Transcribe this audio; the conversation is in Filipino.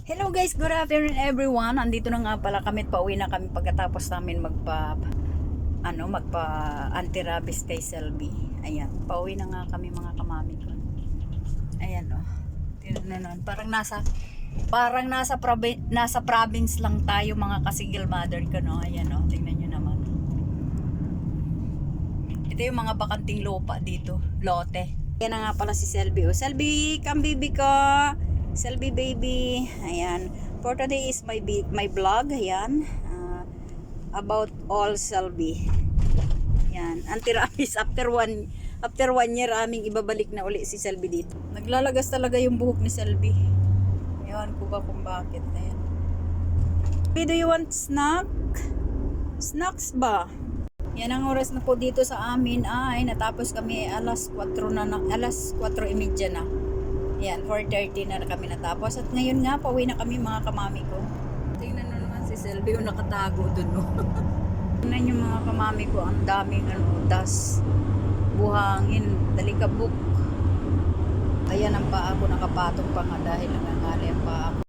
Hello guys, good afternoon everyone. Andito na nga pala kami, pauwi na kami pagkatapos namin magpa anti-rabies kay Selby. Ayan, pauwi na nga kami mga kamami ko. Ayan oh. Tingnan naman, nasa province lang tayo mga kasingle mother ko no. Ayan oh, tingnan niyo naman. Ito yung mga bakanting lupa dito, lote. Ayan na nga pala si Selby. Oh, Selby, come baby ko. Selby baby. Ayan. For today is my vlog. Ayan. About all Selby. Ayan. Anti-rabies after one year aming ibabalik na uli si Selby dito. Naglalagas talaga yung buhok ni Selby. Ayan ko ba kung bakit. Ayan. Do you want snack? Snacks ba? Yan ang oras na po dito sa amin ay natapos kami alas 4:30 na. Yan, 4:30 na kami natapos. At ngayon nga, pauwi na kami mga kamami ko. Tingnan nyo naman si Selby yung nakatago dun. No? Tingnan yung mga kamami ko, ang daming das, buhangin, dalikabok. Ayan ang paa ko, nakapatong pa nga dahil nangangali ang paa ko.